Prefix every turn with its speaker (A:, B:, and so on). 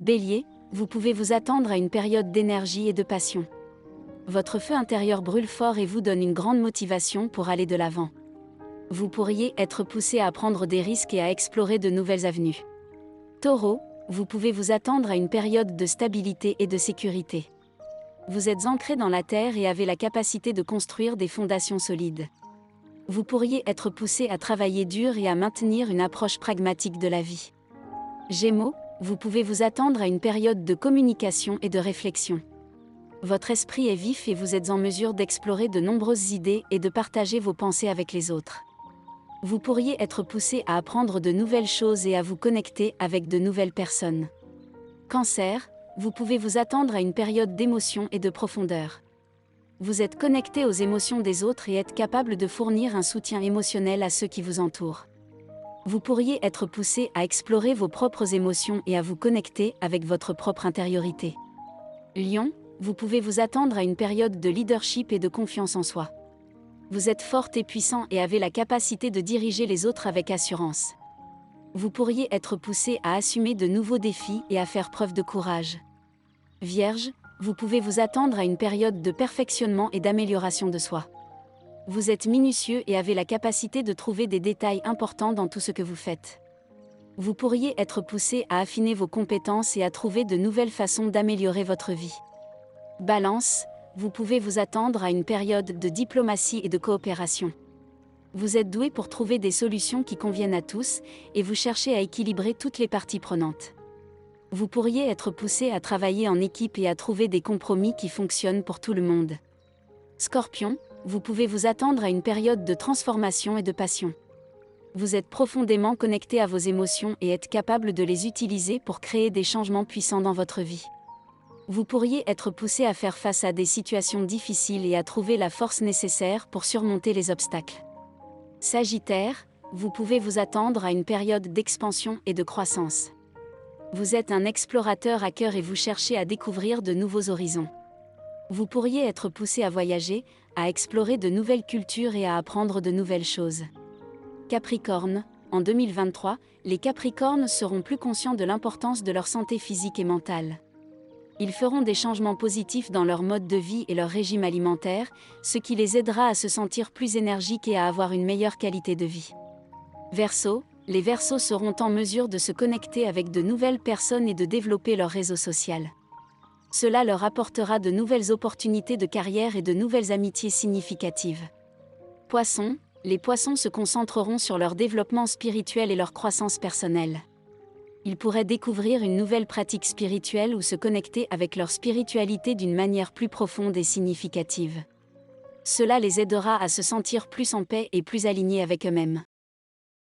A: Bélier, vous pouvez vous attendre à une période d'énergie et de passion. Votre feu intérieur brûle fort et vous donne une grande motivation pour aller de l'avant. Vous pourriez être poussé à prendre des risques et à explorer de nouvelles avenues. Taureau, vous pouvez vous attendre à une période de stabilité et de sécurité. Vous êtes ancré dans la terre et avez la capacité de construire des fondations solides. Vous pourriez être poussé à travailler dur et à maintenir une approche pragmatique de la vie. Gémeaux, vous pouvez vous attendre à une période de communication et de réflexion. Votre esprit est vif et vous êtes en mesure d'explorer de nombreuses idées et de partager vos pensées avec les autres. Vous pourriez être poussé à apprendre de nouvelles choses et à vous connecter avec de nouvelles personnes. Cancer, vous pouvez vous attendre à une période d'émotion et de profondeur. Vous êtes connecté aux émotions des autres et êtes capable de fournir un soutien émotionnel à ceux qui vous entourent. Vous pourriez être poussé à explorer vos propres émotions et à vous connecter avec votre propre intériorité. Lion, vous pouvez vous attendre à une période de leadership et de confiance en soi. Vous êtes fort et puissant et avez la capacité de diriger les autres avec assurance. Vous pourriez être poussé à assumer de nouveaux défis et à faire preuve de courage. Vierge, vous pouvez vous attendre à une période de perfectionnement et d'amélioration de soi. Vous êtes minutieux et avez la capacité de trouver des détails importants dans tout ce que vous faites. Vous pourriez être poussé à affiner vos compétences et à trouver de nouvelles façons d'améliorer votre vie. Balance, vous pouvez vous attendre à une période de diplomatie et de coopération. Vous êtes doué pour trouver des solutions qui conviennent à tous, et vous cherchez à équilibrer toutes les parties prenantes. Vous pourriez être poussé à travailler en équipe et à trouver des compromis qui fonctionnent pour tout le monde. Scorpion, vous pouvez vous attendre à une période de transformation et de passion. Vous êtes profondément connecté à vos émotions et êtes capable de les utiliser pour créer des changements puissants dans votre vie. Vous pourriez être poussé à faire face à des situations difficiles et à trouver la force nécessaire pour surmonter les obstacles. Sagittaire, vous pouvez vous attendre à une période d'expansion et de croissance. Vous êtes un explorateur à cœur et vous cherchez à découvrir de nouveaux horizons. Vous pourriez être poussé à voyager, à explorer de nouvelles cultures et à apprendre de nouvelles choses. Capricorne, en 2023, les Capricornes seront plus conscients de l'importance de leur santé physique et mentale. Ils feront des changements positifs dans leur mode de vie et leur régime alimentaire, ce qui les aidera à se sentir plus énergiques et à avoir une meilleure qualité de vie. Verseau, les Verseaux seront en mesure de se connecter avec de nouvelles personnes et de développer leur réseau social. Cela leur apportera de nouvelles opportunités de carrière et de nouvelles amitiés significatives. Poissons, les Poissons se concentreront sur leur développement spirituel et leur croissance personnelle. Ils pourraient découvrir une nouvelle pratique spirituelle ou se connecter avec leur spiritualité d'une manière plus profonde et significative. Cela les aidera à se sentir plus en paix et plus alignés avec eux-mêmes.